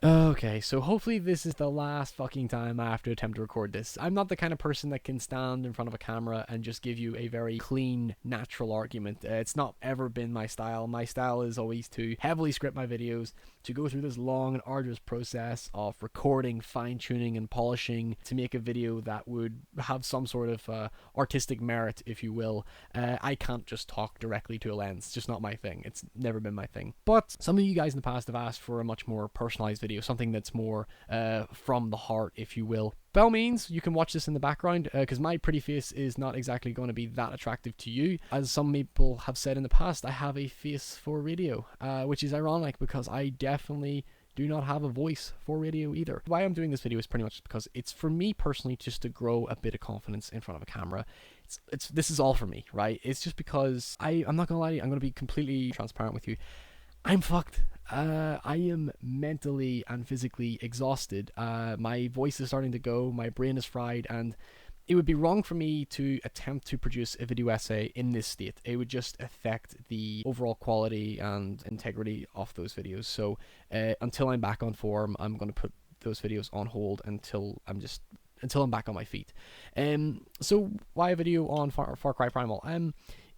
Okay, so hopefully this is the last fucking time I have to attempt to record this. I'm not the kind of person that can stand in front of a camera and just give you a very clean, natural argument. It's not ever been my style. My style is always to heavily script my videos, to go through this long and arduous process of recording, fine-tuning, and polishing to make a video that would have some sort of artistic merit, if you will. I can't just talk directly to a lens. It's just not my thing. It's never been my thing. But some of you guys in the past have asked for a much more personalized video, something that's more from the heart, if you will. By all means, you can watch this in the background, because my pretty face is not exactly going to be that attractive to you. As some people have said in the past, I have a face for radio, which is ironic because I definitely do not have a voice for radio either. Why I'm doing this video is pretty much because it's for me personally just to grow a bit of confidence in front of a camera. This is all for me, right? It's just because I'm not gonna lie to you, I'm gonna be completely transparent with you. I'm fucked. I am mentally and physically exhausted. My voice is starting to go, my brain is fried, and it would be wrong for me to attempt to produce a video essay in this state. It would just affect the overall quality and integrity of those videos. So until I'm back on form, I'm going to put those videos on hold until I'm back on my feet. So why a video on Far Cry Primal?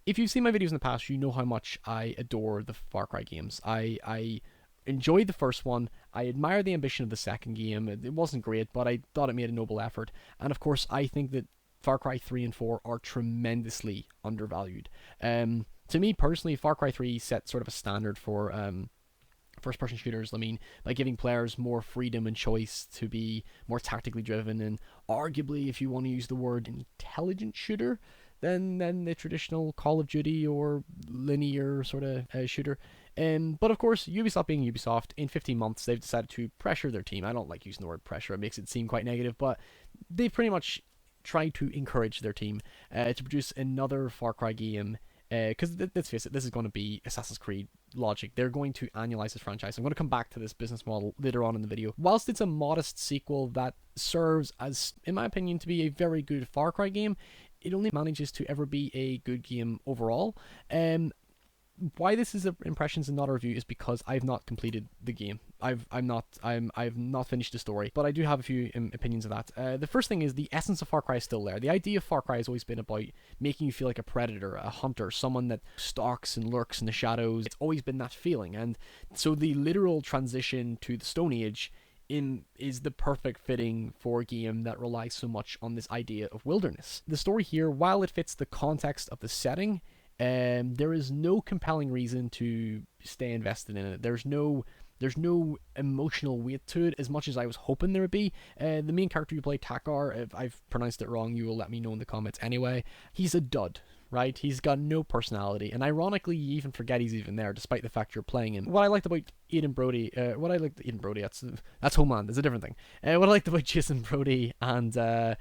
If you've seen my videos in the past, you know how much I adore the Far Cry games. I enjoyed the first one. I admire the ambition of the second game. It wasn't great, but I thought it made a noble effort. And of course, I think that Far Cry 3 and 4 are tremendously undervalued. To me personally, Far Cry 3 set sort of a standard for first-person shooters. I mean, by giving players more freedom and choice to be more tactically driven and arguably, if you want to use the word, intelligent shooter than the traditional Call of Duty or linear sort of shooter. But of course, Ubisoft being Ubisoft, in 15 months they've decided to pressure their team. I don't like using the word pressure, it makes it seem quite negative, but they've pretty much tried to encourage their team to produce another Far Cry game. Because let's face it, this is going to be Assassin's Creed logic. They're going to annualize this franchise. I'm going to come back to this business model later on in the video. Whilst it's a modest sequel that serves as, in my opinion, to be a very good Far Cry game, it only manages to ever be a good game overall. Why this is impressions and not a review is because I've not completed the game. I've not finished the story, but I do have a few opinions of that. The first thing is the essence of Far Cry is still there. The idea of Far Cry has always been about making you feel like a predator, a hunter, someone that stalks and lurks in the shadows. It's always been that feeling, and so the literal transition to the Stone Age is the perfect fitting for a game that relies so much on this idea of wilderness. The story here, while it fits the context of the setting, there is no compelling reason to stay invested in it. There's no emotional weight to it as much as I was hoping there would be. The main character you play, Takar, if I've pronounced it wrong, you will let me know in the comments anyway. He's a dud, right? He's got no personality, and ironically, you even forget he's even there, despite the fact you're playing him. What I liked about Aiden Brody, that's Homeland, that's a different thing. What I liked about Jason Brody and Ajay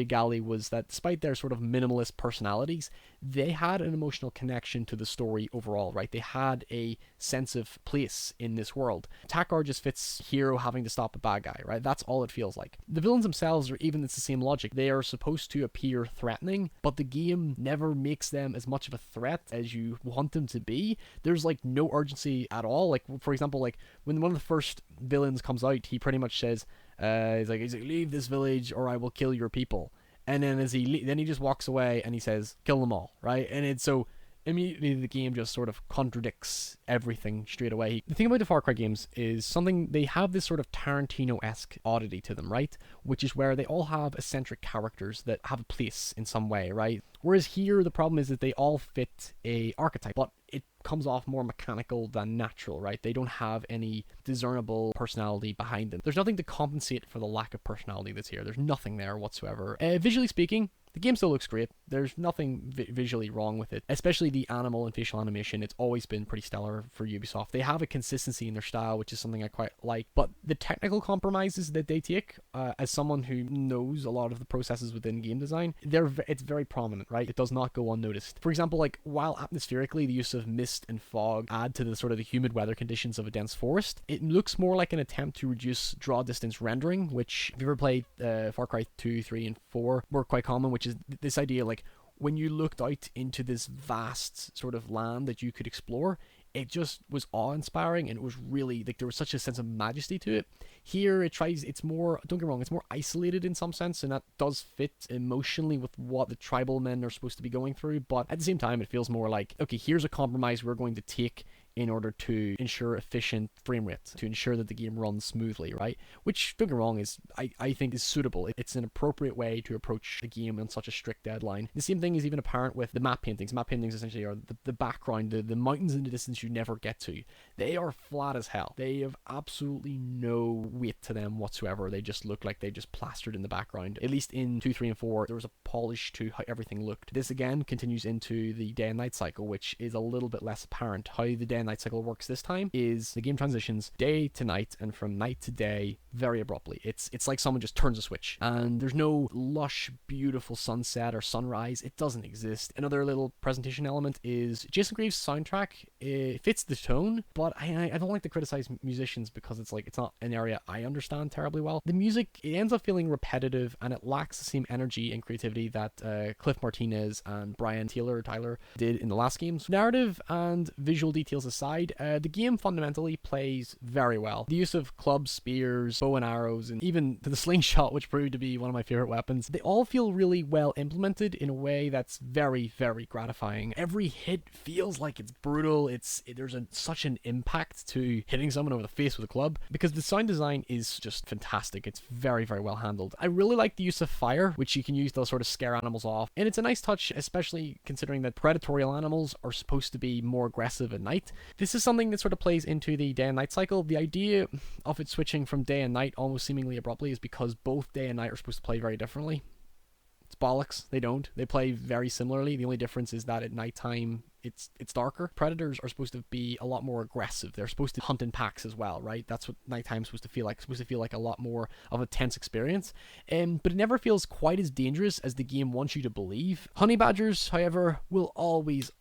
Gali was that despite their sort of minimalist personalities, they had an emotional connection to the story overall, right? They had a sense of place in this world. Takar just fits hero having to stop a bad guy, right? That's all it feels like. The villains themselves are even, it's the same logic. They are supposed to appear threatening, but the game never makes them as much of a threat as you want them to be. There's like no urgency at all. Like, for example, like when one of the first villains comes out, he pretty much says, he's like, leave this village or I will kill your people. And then then he just walks away and he says, kill them all, right? And it's so immediately the game just sort of contradicts everything straight away. The thing about the Far Cry games is they have this sort of Tarantino-esque oddity to them, right? Which is where they all have eccentric characters that have a place in some way, right? Whereas here, the problem is that they all fit a archetype, but it comes off more mechanical than natural, right? They don't have any discernible personality behind them. There's nothing to compensate for the lack of personality that's here. There's nothing there whatsoever. Visually speaking, the game still looks great. There's nothing visually wrong with it, especially the animal and facial animation. It's always been pretty stellar for Ubisoft. They have a consistency in their style, which is something I quite like. But the technical compromises that they take, as someone who knows a lot of the processes within game design, it's very prominent, right? It does not go unnoticed. For example, like while atmospherically the use of mist and fog add to the sort of the humid weather conditions of a dense forest, it looks more like an attempt to reduce draw distance rendering, which if you ever played Far Cry 2, 3, and 4 were quite common, which is this idea like when you looked out into this vast sort of land that you could explore, it just was awe-inspiring, and it was really like there was such a sense of majesty to it. Here it's more, don't get me wrong, it's more isolated in some sense, and that does fit emotionally with what the tribal men are supposed to be going through, but at the same time it feels more like, okay, here's a compromise we're going to take in order to ensure efficient frame rate, to ensure that the game runs smoothly, right? Which, don't get me wrong, is I think is suitable. It's an appropriate way to approach a game on such a strict deadline. The same thing is even apparent with the map paintings. Map paintings essentially are the background, the mountains in the distance you never get to. They are flat as hell. They have absolutely no weight to them whatsoever. They just look like they just plastered in the background. At least in 2, 3, and 4, there was a polish to how everything looked. This again continues into the day and night cycle, which is a little bit less apparent. How the day and night cycle works this time is the game transitions day to night and from night to day very abruptly. It's like someone just turns a switch, and there's no lush, beautiful sunset or sunrise. It doesn't exist. Another little presentation element is Jason Greaves' soundtrack. It fits the tone, but I don't like to criticize musicians because it's like it's not an area I understand terribly well. The music, it ends up feeling repetitive, and it lacks the same energy and creativity that Cliff Martinez and Brian Tyler did in the last games. Narrative and visual details aside, the game fundamentally plays very well. The use of clubs, spears, bow and arrows, and even the slingshot, which proved to be one of my favorite weapons, they all feel really well implemented in a way that's very, very gratifying. Every hit feels like it's brutal. There's such an impact to hitting someone over the face with a club, because the sound design is just fantastic. It's very, very well handled. I really like the use of fire, which you can use to sort of scare animals off, and it's a nice touch, especially considering that predatorial animals are supposed to be more aggressive at night. This is something that sort of plays into the day and night cycle. The idea of it switching from day and night almost seemingly abruptly is because both day and night are supposed to play very differently. It's bollocks. They don't. They play very similarly. The only difference is that at nighttime it's darker. Predators are supposed to be a lot more aggressive. They're supposed to hunt in packs as well, right? That's what nighttime's supposed to feel like. It's supposed to feel like a lot more of a tense experience. But it never feels quite as dangerous as the game wants you to believe. Honey badgers, however, will always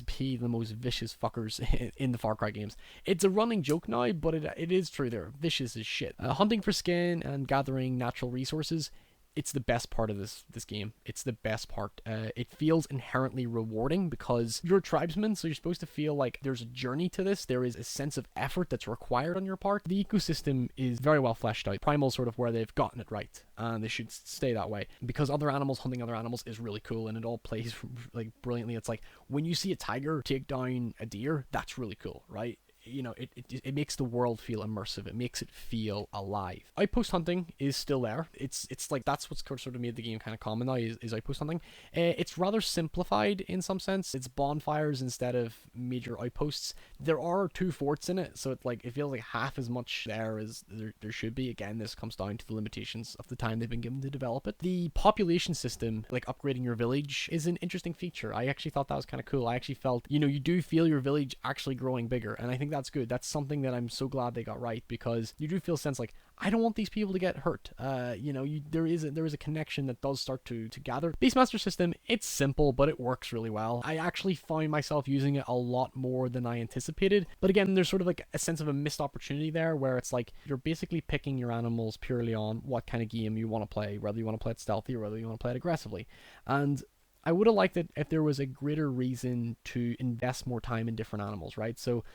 be the most vicious fuckers in the Far Cry games. It's a running joke now, but it is true. They're vicious as shit. Hunting for skin and gathering natural resources, it's the best part of this game. It's the best part. It feels inherently rewarding because you're a tribesman, so you're supposed to feel like there's a journey to this. There is a sense of effort that's required on your part. The ecosystem is very well fleshed out. Primal's sort of where they've gotten it right, and they should stay that way, because hunting other animals is really cool, and it all plays like brilliantly. It's like when you see a tiger take down a deer, that's really cool, right? You know, it makes the world feel immersive. It makes it feel alive. Outpost hunting is still there. It's like that's what's sort of made the game kind of common now is outpost hunting. It's rather simplified in some sense. It's bonfires instead of major outposts. There are 2 forts in it, so it feels like half as much there as there should be. Again, this comes down to the limitations of the time they've been given to develop it. The population system, like upgrading your village, is an interesting feature. I actually thought that was kind of cool. I actually felt, you do feel your village actually growing bigger, and I think that's good. That's something that I'm so glad they got right, because you do feel a sense like, I don't want these people to get hurt. There is a connection that does start to gather. Beastmaster system, it's simple, but it works really well. I actually find myself using it a lot more than I anticipated. But again, there's sort of like a sense of a missed opportunity there, where it's like you're basically picking your animals purely on what kind of game you want to play, whether you want to play it stealthy or whether you want to play it aggressively. And I would have liked it if there was a greater reason to invest more time in different animals, right? So,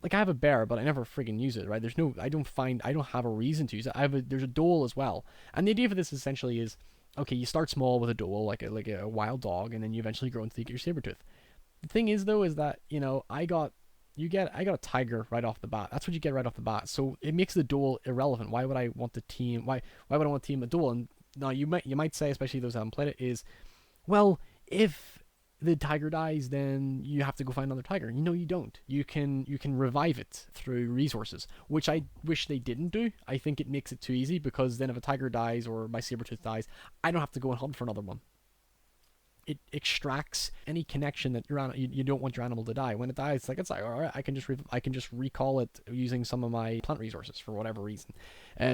like, I have a bear, but I never friggin' use it, right? I don't have a reason to use it. There's a dole as well. And the idea for this essentially is, okay, you start small with a dole, like a wild dog, and then you eventually grow until you get your saber-tooth. The thing is, though, is that, I got a tiger right off the bat. That's what you get right off the bat. So it makes the dole irrelevant. Why would I want to team a dole? And now you might say, especially those who haven't played it, is, well, if the tiger dies, then you have to go find another tiger. You don't. You can revive it through resources, which I wish they didn't do. I think it makes it too easy, because then if a tiger dies or my saber-tooth dies, I don't have to go and hunt for another one. It extracts any connection that you don't want your animal to die. When it dies, it's like all right, I can just recall it using some of my plant resources for whatever reason.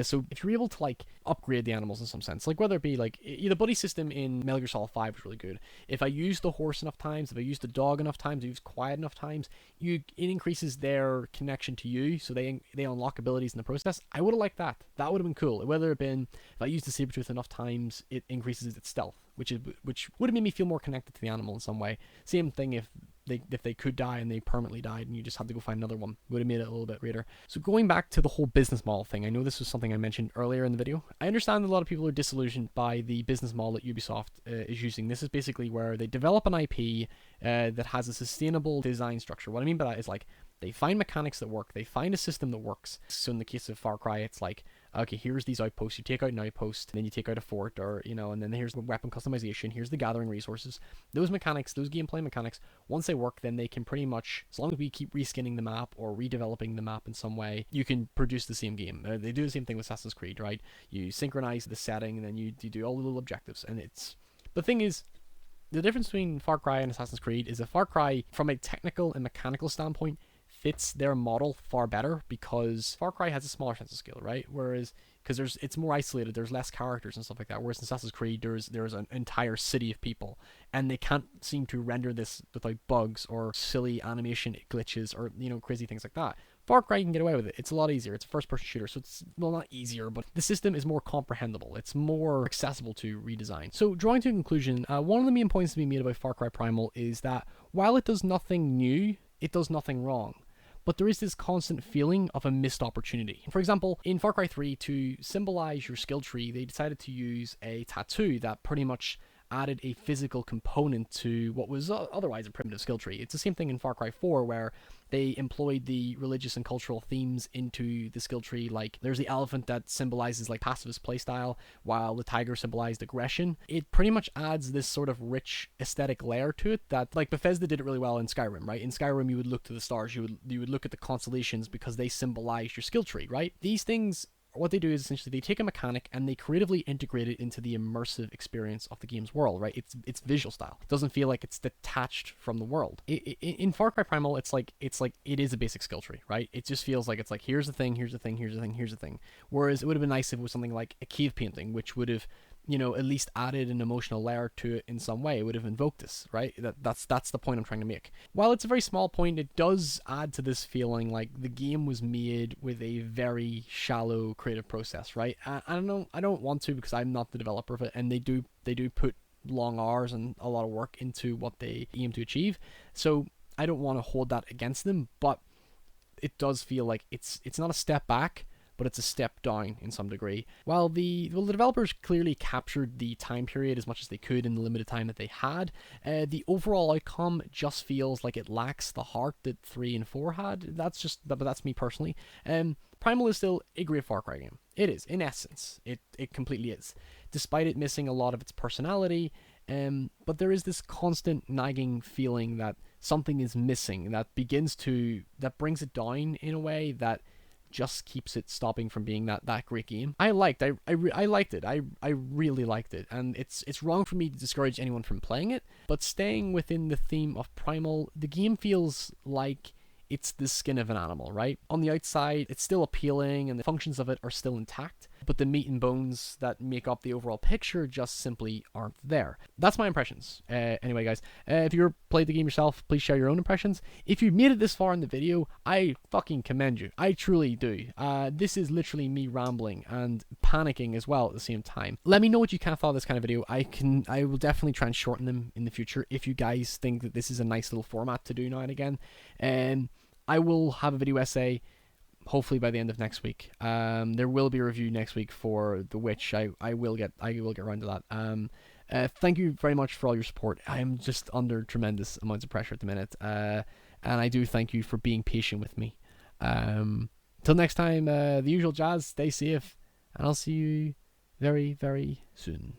So if you're able to upgrade the animals in some sense, like whether it be the buddy system in Metal Gear Solid 5 was really good. If I use the horse enough times, if I use the dog enough times, I use quiet enough times, it increases their connection to you, so they unlock abilities in the process. I would have liked that. That would have been cool. Whether it been if I use the saber-tooth enough times, it increases its stealth, which would have made me feel more connected to the animal in some way. Same thing if if they could die and they permanently died and you just had to go find another one, it would have made it a little bit greater. So going back to the whole business model thing, I know this was something I mentioned earlier in the video. I understand a lot of people are disillusioned by the business model that Ubisoft is using. This is basically where they develop an IP that has a sustainable design structure. What I mean by that is like, they find mechanics that work, they find a system that works. So in the case of Far Cry, it's like, okay, here's these outposts, you take out an outpost, then you take out a fort, or, you know, and then here's the weapon customization, here's the gathering resources. Those mechanics, those gameplay mechanics, once they work, then they can pretty much, as long as we keep reskinning the map or redeveloping the map in some way, you can produce the same game. They do the same thing with Assassin's Creed, right? You synchronize the setting, and then you do all the little objectives, and it's... The thing is, the difference between Far Cry and Assassin's Creed is that Far Cry, from a technical and mechanical standpoint, fits their model far better because Far Cry has a smaller sense of scale, right? Whereas, because it's more isolated, there's less characters and stuff like that. Whereas in Assassin's Creed, there's an entire city of people, and they can't seem to render this without bugs or silly animation glitches or, you know, crazy things like that. Far Cry, you can get away with it. It's a lot easier. It's a first-person shooter, so it's, well, not easier, but the system is more comprehensible. It's more accessible to redesign. So, drawing to a conclusion, one of the main points to be made about Far Cry Primal is that while it does nothing new, it does nothing wrong. But there is this constant feeling of a missed opportunity. For example, in Far Cry 3, to symbolize your skill tree, they decided to use a tattoo that pretty much added a physical component to what was otherwise a primitive skill tree. It's the same thing in Far Cry 4, where they employed the religious and cultural themes into the skill tree. Like, there's the elephant that symbolizes like pacifist playstyle, while the tiger symbolized aggression. It pretty much adds this sort of rich aesthetic layer to it that, like, Bethesda did it really well in Skyrim, right? In Skyrim, you would look to the stars, you would look at the constellations because they symbolize your skill tree, right? These things, what they do is essentially they take a mechanic and they creatively integrate it into the immersive experience of the game's world, right? It's visual style. It doesn't feel like it's detached from the world. In Far Cry Primal, it's like it is a basic skill tree, right? It just feels like it's like, here's the thing, here's the thing, here's the thing, here's the thing. Whereas it would have been nice if it was something like a cave painting, which would have, you know, at least added an emotional layer to it in some way. It would have invoked this, right? That's the point I'm trying to make. While it's a very small point, it does add to this feeling like the game was made with a very shallow creative process, right? I don't want to, because I'm not the developer of it, and they do put long hours and a lot of work into what they aim to achieve. So I don't want to hold that against them, but it does feel like it's not a step back, but it's a step down in some degree. While the developers clearly captured the time period as much as they could in the limited time that they had, the overall outcome just feels like it lacks the heart that 3 and 4 had. But that's me personally. Primal is still a great Far Cry game. It is, in essence. It completely is. Despite it missing a lot of its personality, but there is this constant nagging feeling that something is missing, that brings it down in a way that just keeps it stopping from being that great game. I liked it. I really liked it, and it's wrong for me to discourage anyone from playing it, but staying within the theme of Primal, the game feels like it's the skin of an animal, right? On the outside, it's still appealing and the functions of it are still intact, but the meat and bones that make up the overall picture just simply aren't there. That's my impressions. Anyway, guys, if you've played the game yourself, please share your own impressions. If you've made it this far in the video, I fucking commend you. I truly do. This is literally me rambling and panicking as well at the same time. Let me know what you kind of thought of this kind of video. I will definitely try and shorten them in the future if you guys think that this is a nice little format to do now and again. I will have a video essay hopefully by the end of next week. There will be a review next week for The Witch. I will get around to that. Thank you very much for all your support. I am just under tremendous amounts of pressure at the minute, and I do thank you for being patient with me. Till next time, the usual jazz. Stay safe, and I'll see you very, very soon.